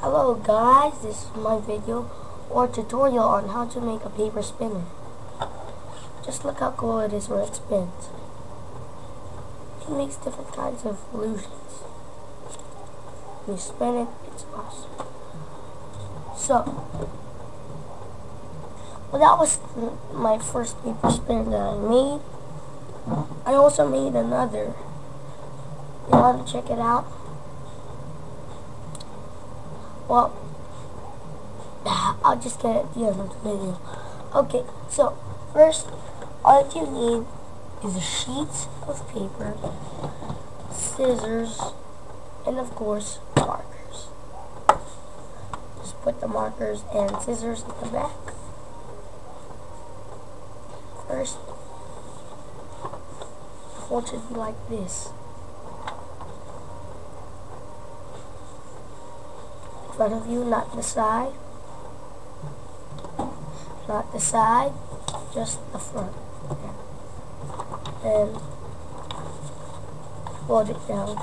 Hello guys, this is my video or tutorial on how to make a paper spinner. Just look how cool it is when it spins. It makes different kinds of illusions. When you spin it, it's awesome. So, well, that was my first paper spinner that I made. I also made another. You want to check it out? Well, I'll just get it at the end of the video. Okay, so first, all that you need is a sheet of paper, scissors, and of course, markers. Just put the markers and scissors in the back. First, the fold should be like this. Front of you, not the side. Not the side, just the front. And fold it down.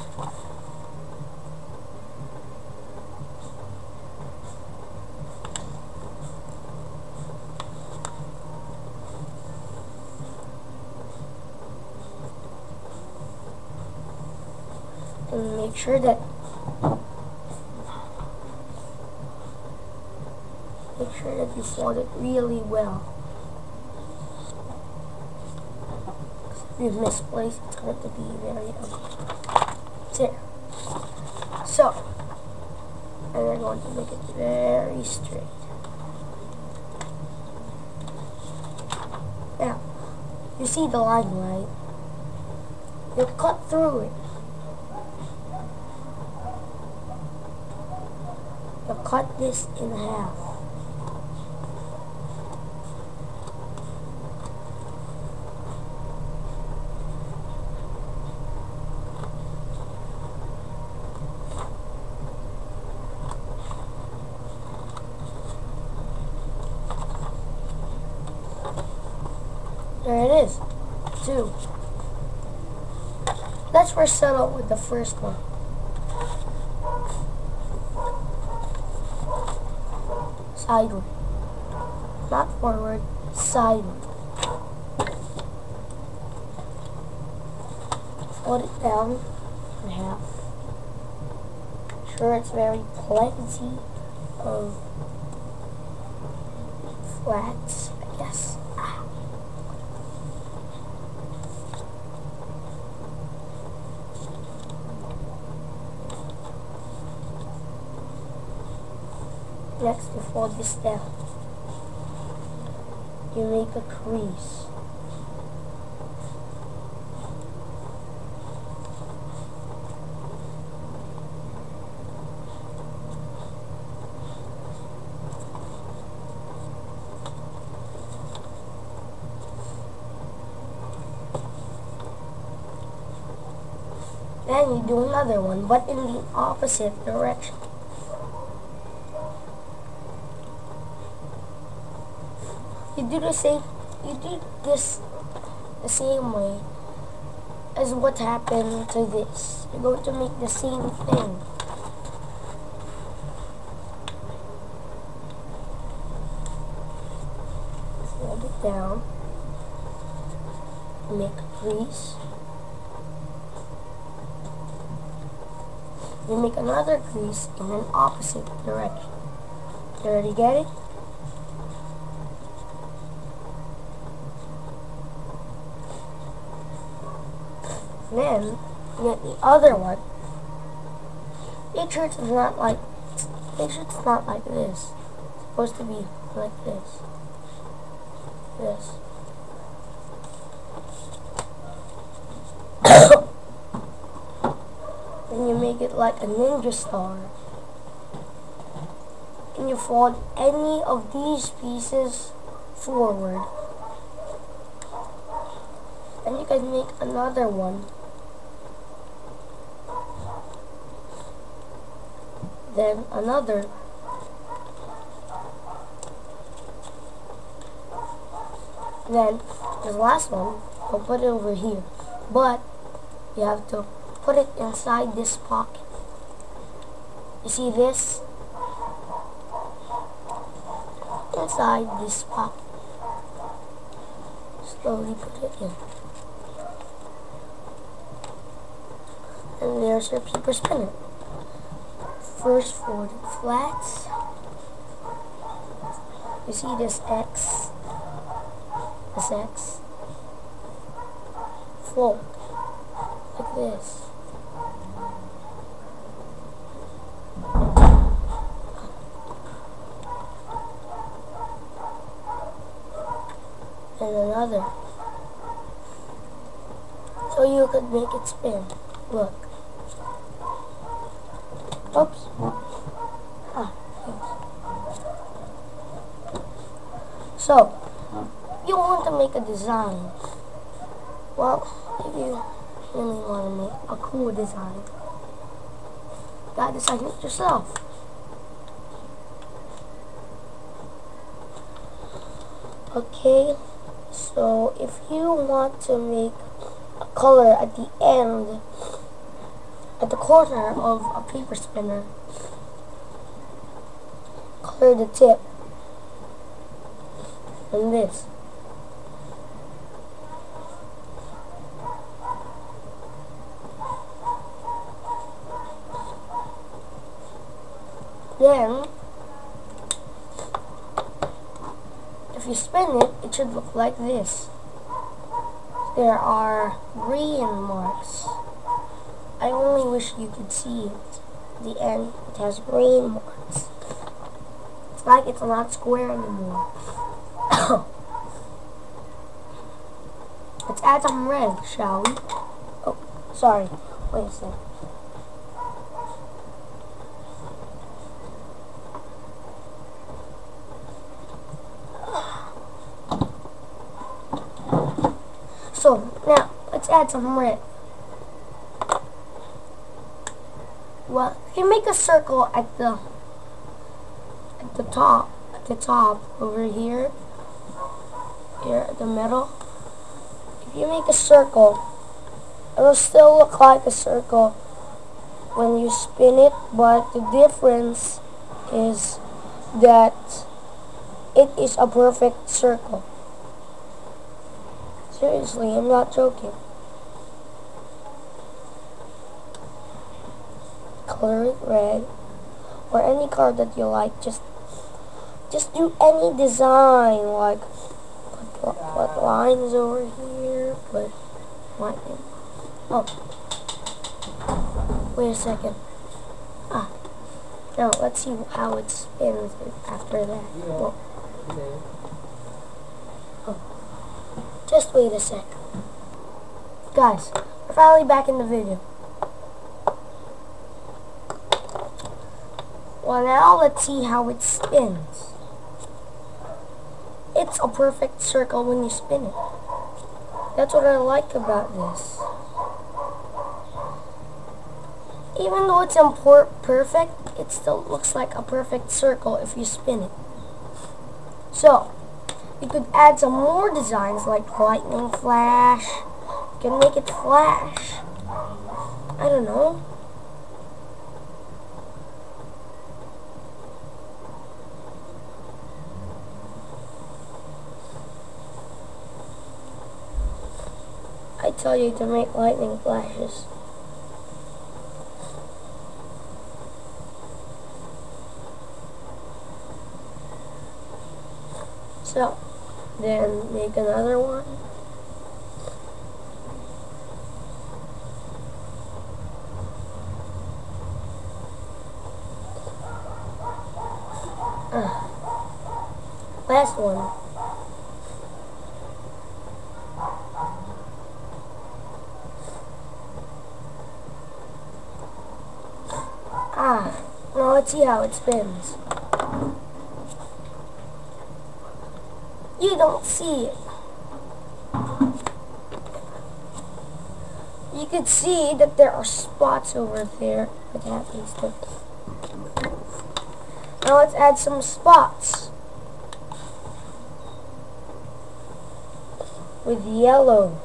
And make sure that you fold it really well. If you misplace, it's going to be very ugly. There. So, and we're going to make it very straight. Now, you see the line, right? You cut through it. You cut this in half. There it is. 2. Let's first start out with the first one. Sideward. Not forward, sideward. Fold it down in half. Sure, it's very plenty of flats, I guess. Next, you fold this down. You make a crease. Then you do another one, but in the opposite direction. You do this the same way as what happened to this. You're going to make the same thing. Fold it down. Make a crease. You make another crease in an opposite direction. You already get it? Then you get the other one. Make sure it's not like this. It's supposed to be like this. This. Then you make it like a ninja star. And you fold any of these pieces forward. Then you can make another one. Then another. Then the last one, I'll put it over here. But you have to put it inside this pocket. You see this? inside this pocket. Slowly put it in. And there's your paper spinner. First fold it flat. You see this X? This X? Fold. Like this. And another. So you could make it spin. Look. Oops. So, you want to make a design. Well, if you really want to make a cool design, you gotta design it yourself. Okay, so if you want to make a color at the end, at the corner of a paper spinner, color the tip and this. Then, if you spin it, it should look like this. There are green marks. I only wish you could see it. At the end, it has green marks. It's like it's not square anymore. Let's add some red, shall we? Oh, sorry. Wait a second. So, now, let's add some red. Well, you make a circle at the top over here at the middle. If you make a circle, it'll still look like a circle when you spin it, but the difference is that it is a perfect circle. Seriously, I'm not joking. Color it red, or any color that you like. Just do any design, like put lines over here, put lightning. Oh, wait a second. Now let's see how it spins after that. Oh, just wait a sec. Guys, we're finally back in the video. Well, now let's see how it spins. It's a perfect circle when you spin it. That's what I like about this. Even though it's perfect, it still looks like a perfect circle if you spin it. So, you could add some more designs like lightning flash. You can make it flash. I don't know. I tell you to make lightning flashes. So, then make another one. Last one. Now let's see how it spins. You don't see it. You can see that there are spots over there. Now let's add some spots with yellow.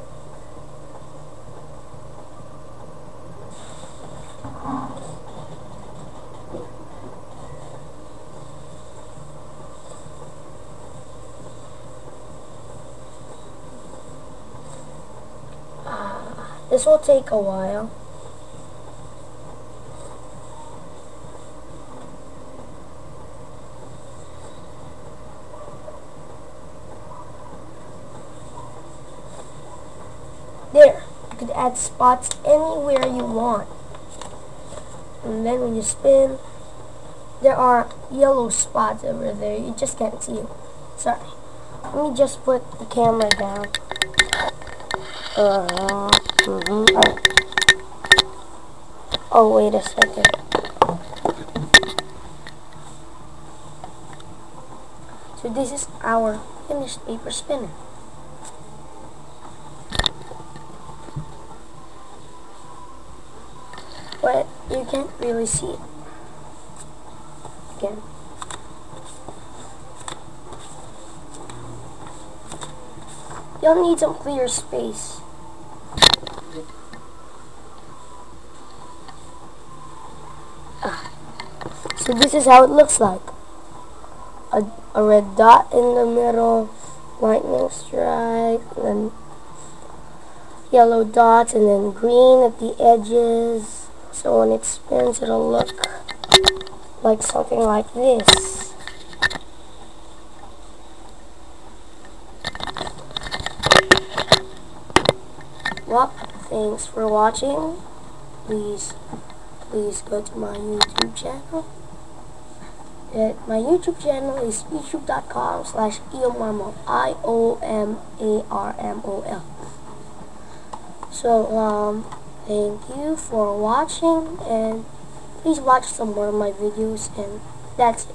This will take a while. There, you could add spots anywhere you want. And then when you spin, there are yellow spots over there. You just can't see them. Sorry. Let me just put the camera down. Oh, wait a second. So this is our finished paper spinner. But you can't really see it. Again. You'll need some clear space. So this is how it looks like. A red dot in the middle, lightning strike, and then yellow dots, and then green at the edges. So when it spins, it'll look like something like this. Well, thanks for watching. Please go to my YouTube channel. My YouTube channel is youtube.com/iomarmol, IOMARMOL. So, thank you for watching, and please watch some more of my videos, and that's it.